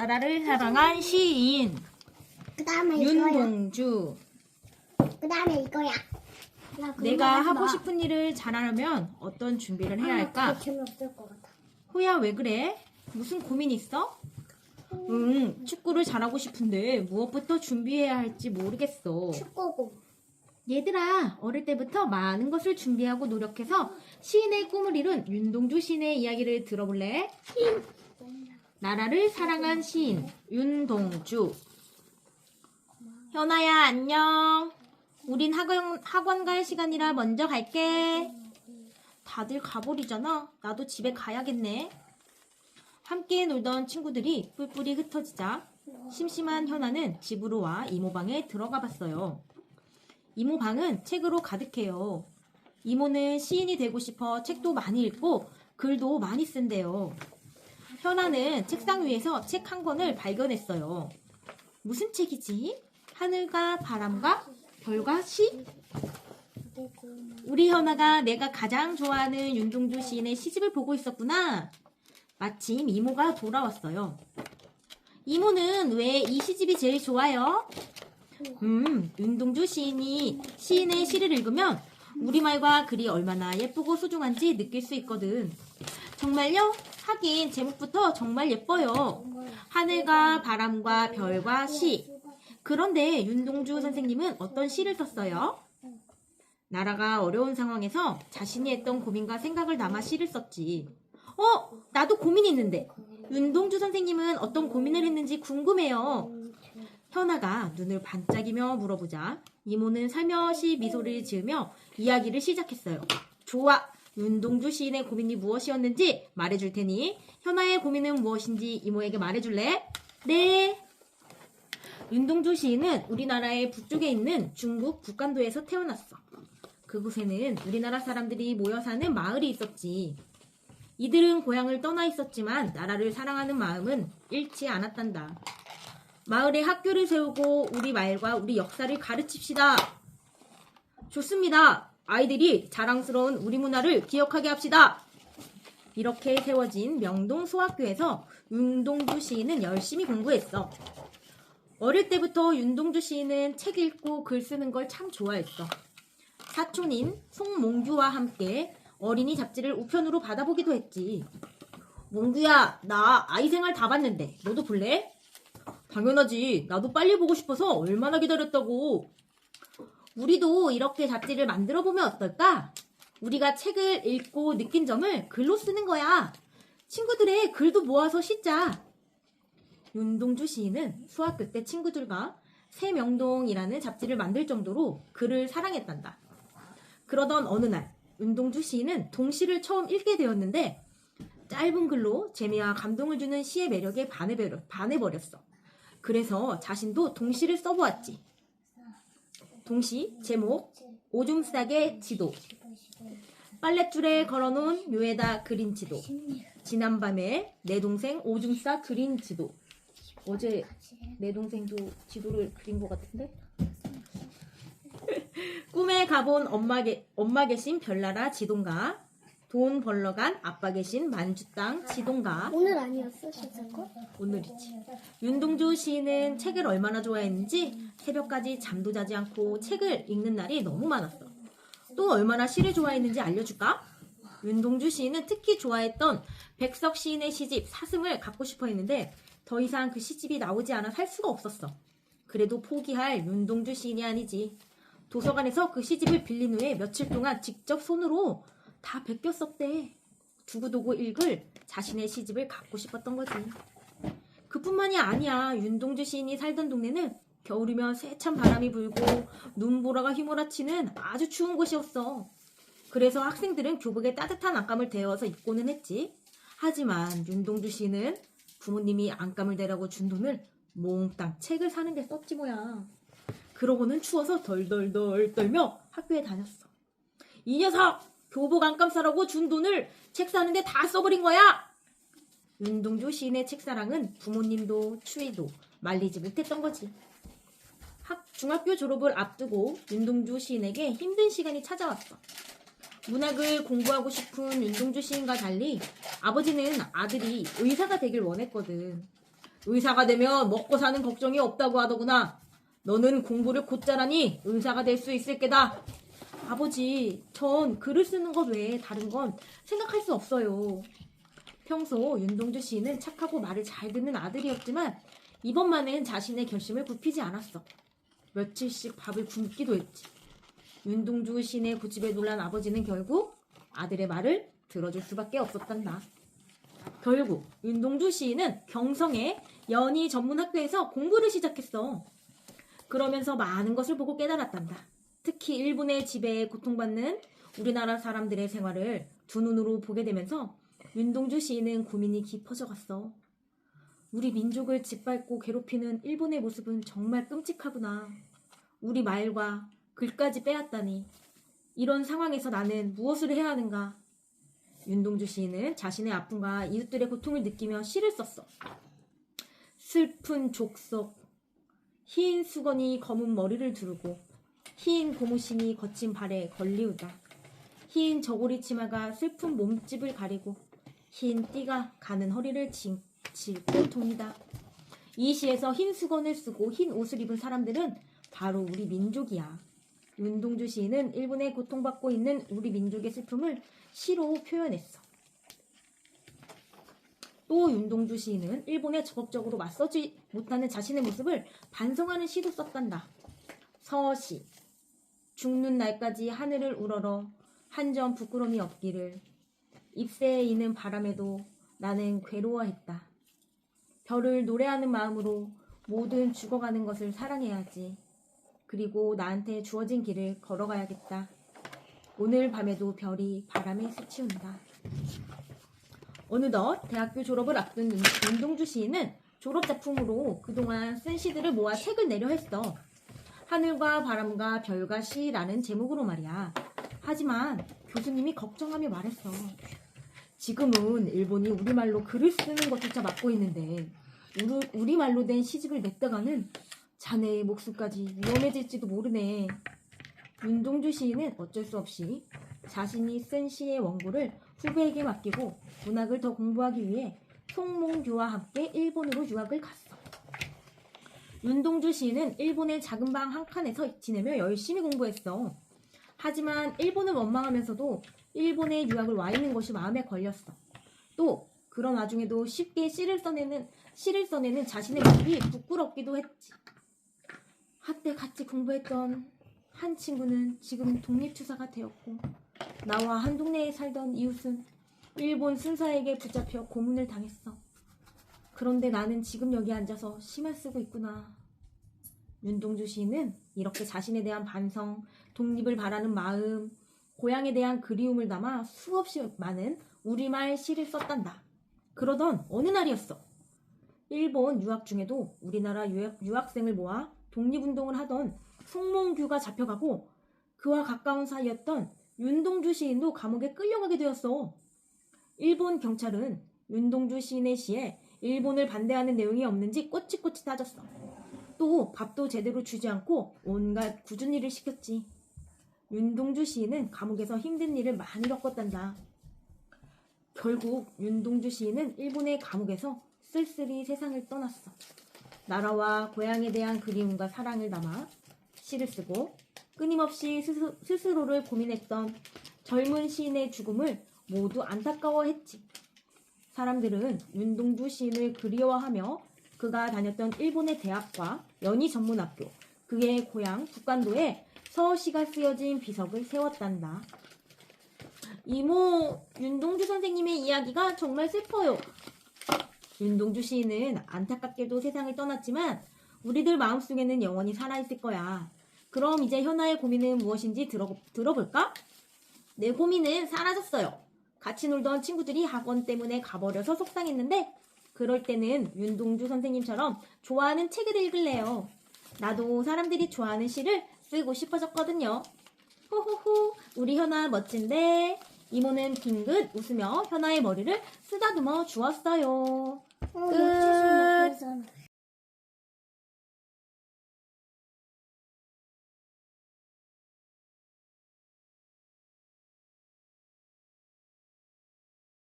나라를 사랑한 시인 그 다음에 이거야. 윤동주. 그 다음에 이거야. 내가 하고 싶은 일을 잘하려면 어떤 준비를 해야 할까? 재미없을 것 같아. 호야, 왜 그래? 무슨 고민 있어? 축구를 잘하고 싶은데 무엇부터 준비해야 할지 모르겠어. 축구고. 얘들아, 어릴 때부터 많은 것을 준비하고 노력해서 시인의 꿈을 이룬 윤동주 시인의 이야기를 들어볼래? 나라를 사랑한 시인 윤동주. 현아야, 안녕. 우린 학원 갈 시간이라 먼저 갈게. 다들 가버리잖아. 나도 집에 가야겠네. 함께 놀던 친구들이 뿔뿔이 흩어지자 심심한 현아는 집으로 와 이모방에 들어가 봤어요. 이모방은 책으로 가득해요. 이모는 시인이 되고 싶어 책도 많이 읽고 글도 많이 쓴대요. 현아는 책상 위에서 책 한 권을 발견했어요. 무슨 책이지? 하늘과 바람과 별과 시? 우리 현아가 내가 가장 좋아하는 윤동주 시인의 시집을 보고 있었구나. 마침 이모가 돌아왔어요. 이모는 왜 이 시집이 제일 좋아요? 윤동주 시인의 시를 읽으면 우리말과 글이 얼마나 예쁘고 소중한지 느낄 수 있거든. 정말요? 하긴 제목부터 정말 예뻐요. 하늘과 바람과 별과 시. 그런데 윤동주 선생님은 어떤 시를 썼어요? 나라가 어려운 상황에서 자신이 했던 고민과 생각을 담아 시를 썼지. 나도 고민이 있는데 윤동주 선생님은 어떤 고민을 했는지 궁금해요. 현아가 눈을 반짝이며 물어보자 이모는 살며시 미소를 지으며 이야기를 시작했어요. 좋아, 윤동주 시인의 고민이 무엇이었는지 말해줄 테니 현아의 고민은 무엇인지 이모에게 말해줄래? 네. 윤동주 시인은 우리나라의 북쪽에 있는 중국 북간도에서 태어났어. 그곳에는 우리나라 사람들이 모여 사는 마을이 있었지. 이들은 고향을 떠나 있었지만 나라를 사랑하는 마음은 잃지 않았단다. 마을에 학교를 세우고 우리 말과 우리 역사를 가르칩시다. 좋습니다. 아이들이 자랑스러운 우리 문화를 기억하게 합시다. 이렇게 세워진 명동 소학교에서 윤동주 시인은 열심히 공부했어. 어릴 때부터 윤동주 시인은 책 읽고 글 쓰는 걸 참 좋아했어. 사촌인 송몽규와 함께 어린이 잡지를 우편으로 받아보기도 했지. 몽규야, 나 아이생활 다 봤는데 너도 볼래? 당연하지. 나도 빨리 보고 싶어서 얼마나 기다렸다고. 우리도 이렇게 잡지를 만들어 보면 어떨까? 우리가 책을 읽고 느낀 점을 글로 쓰는 거야. 친구들의 글도 모아서 싣자. 윤동주 시인은 수학교 때 친구들과 새명동이라는 잡지를 만들 정도로 글을 사랑했단다. 그러던 어느 날 윤동주 시인은 동시를 처음 읽게 되었는데 짧은 글로 재미와 감동을 주는 시의 매력에 반해버렸어. 그래서 자신도 동시를 써보았지. 동시 제목 오줌 싸개 지도. 빨랫줄에 걸어놓은 묘에다 그린 지도. 지난밤에 내 동생 오줌 싸 그린 지도. 어제 내 동생도 지도를 그린 것 같은데? 꿈에 가본 엄마 계신 별나라 지동가. 돈 벌러 간 아빠 계신 만주 땅 지동가. 오늘 아니었어, 시작거? 오늘이지. 윤동주 시인은 책을 얼마나 좋아했는지 새벽까지 잠도 자지 않고 책을 읽는 날이 너무 많았어. 또 얼마나 시를 좋아했는지 알려줄까? 윤동주 시인은 특히 좋아했던 백석 시인의 시집 사슴을 갖고 싶어 했는데 더 이상 그 시집이 나오지 않아 살 수가 없었어. 그래도 포기할 윤동주 시인이 아니지. 도서관에서 그 시집을 빌린 후에 며칠 동안 직접 손으로 다 베꼈었대. 두고두고 읽을 자신의 시집을 갖고 싶었던 거지. 그뿐만이 아니야. 윤동주 시인이 살던 동네는 겨울이면 세찬 바람이 불고 눈보라가 휘몰아치는 아주 추운 곳이었어. 그래서 학생들은 교복에 따뜻한 안감을 데워서 입고는 했지. 하지만 윤동주 시인은 부모님이 안감을 대라고 준 돈을 몽땅 책을 사는 데 썼지 뭐야. 그러고는 추워서 덜덜덜 떨며 학교에 다녔어. 이 녀석! 교복 안감 사라고 준 돈을 책 사는데 다 써버린 거야! 윤동주 시인의 책사랑은 부모님도 추위도 말리지 못했던 거지. 중학교 졸업을 앞두고 윤동주 시인에게 힘든 시간이 찾아왔어. 문학을 공부하고 싶은 윤동주 시인과 달리 아버지는 아들이 의사가 되길 원했거든. 의사가 되면 먹고 사는 걱정이 없다고 하더구나. 너는 공부를 곧잘 하니 의사가 될 수 있을 게다. 아버지, 전 글을 쓰는 것 외에 다른 건 생각할 수 없어요. 평소 윤동주 시인은 착하고 말을 잘 듣는 아들이었지만 이번만은 자신의 결심을 굽히지 않았어. 며칠씩 밥을 굶기도 했지. 윤동주 시인의 고집에 놀란 아버지는 결국 아들의 말을 들어줄 수밖에 없었단다. 결국 윤동주 시인은 경성의 연희 전문학교에서 공부를 시작했어. 그러면서 많은 것을 보고 깨달았단다. 특히 일본의 지배에 고통받는 우리나라 사람들의 생활을 두 눈으로 보게 되면서 윤동주 시인은 고민이 깊어져 갔어. 우리 민족을 짓밟고 괴롭히는 일본의 모습은 정말 끔찍하구나. 우리 말과 글까지 빼앗다니. 이런 상황에서 나는 무엇을 해야 하는가? 윤동주 시인은 자신의 아픔과 이웃들의 고통을 느끼며 시를 썼어. 슬픈 족석, 흰 수건이 검은 머리를 두르고 흰 고무신이 거친 발에 걸리우다. 흰 저고리 치마가 슬픈 몸집을 가리고 흰 띠가 가는 허리를 칠 고통이다. 이 시에서 흰 수건을 쓰고 흰 옷을 입은 사람들은 바로 우리 민족이야. 윤동주 시인은 일본에 고통받고 있는 우리 민족의 슬픔을 시로 표현했어. 또 윤동주 시인은 일본에 적극적으로 맞서지 못하는 자신의 모습을 반성하는 시도 썼단다. 서시, 죽는 날까지 하늘을 우러러 한 점 부끄러움이 없기를. 잎새에 이는 바람에도 나는 괴로워했다. 별을 노래하는 마음으로 모든 죽어가는 것을 사랑해야지. 그리고 나한테 주어진 길을 걸어가야겠다. 오늘 밤에도 별이 바람에 스치운다. 어느덧 대학교 졸업을 앞둔 윤동주 시인은 졸업작품으로 그동안 쓴 시들을 모아 책을 내려 했어. 하늘과 바람과 별과 시라는 제목으로 말이야. 하지만 교수님이 걱정하며 말했어. 지금은 일본이 우리말로 글을 쓰는 것조차 막고 있는데 우리말로 된 시집을 냈다가는 자네의 목숨까지 위험해질지도 모르네. 윤동주 시인은 어쩔 수 없이 자신이 쓴 시의 원고를 후배에게 맡기고 문학을 더 공부하기 위해 송몽규와 함께 일본으로 유학을 갔어. 윤동주 시인은 일본의 작은 방 한 칸에서 지내며 열심히 공부했어. 하지만 일본을 원망하면서도 일본에 유학을 와 있는 것이 마음에 걸렸어. 또 그런 와중에도 쉽게 시를 써내는 자신의 모습이 부끄럽기도 했지. 한때 같이 공부했던 한 친구는 지금 독립투사가 되었고 나와 한 동네에 살던 이웃은 일본 순사에게 붙잡혀 고문을 당했어. 그런데 나는 지금 여기 앉아서 시만 쓰고 있구나. 윤동주 시인은 이렇게 자신에 대한 반성, 독립을 바라는 마음, 고향에 대한 그리움을 담아 수없이 많은 우리말 시를 썼단다. 그러던 어느 날이었어. 일본 유학 중에도 우리나라 유학생을 모아 독립운동을 하던 송몽규가 잡혀가고 그와 가까운 사이였던 윤동주 시인도 감옥에 끌려가게 되었어. 일본 경찰은 윤동주 시인의 시에 일본을 반대하는 내용이 없는지 꼬치꼬치 따졌어. 또 밥도 제대로 주지 않고 온갖 굳은 일을 시켰지. 윤동주 시인은 감옥에서 힘든 일을 많이 겪었단다. 결국 윤동주 시인은 일본의 감옥에서 쓸쓸히 세상을 떠났어. 나라와 고향에 대한 그리움과 사랑을 담아 시를 쓰고 끊임없이 스스로를 고민했던 젊은 시인의 죽음을 모두 안타까워했지. 사람들은 윤동주 시인을 그리워하며 그가 다녔던 일본의 대학과 연희 전문학교, 그의 고향 북간도에 서시가 쓰여진 비석을 세웠단다. 이모, 윤동주 선생님의 이야기가 정말 슬퍼요. 윤동주 시인은 안타깝게도 세상을 떠났지만 우리들 마음속에는 영원히 살아있을 거야. 그럼 이제 현아의 고민은 무엇인지 들어볼까? 내 고민은 사라졌어요. 같이 놀던 친구들이 학원 때문에 가버려서 속상했는데 그럴 때는 윤동주 선생님처럼 좋아하는 책을 읽을래요. 나도 사람들이 좋아하는 시를 쓰고 싶어졌거든요. 호호호, 우리 현아 멋진데? 이모는 빙긋 웃으며 현아의 머리를 쓰다듬어 주었어요. 끝.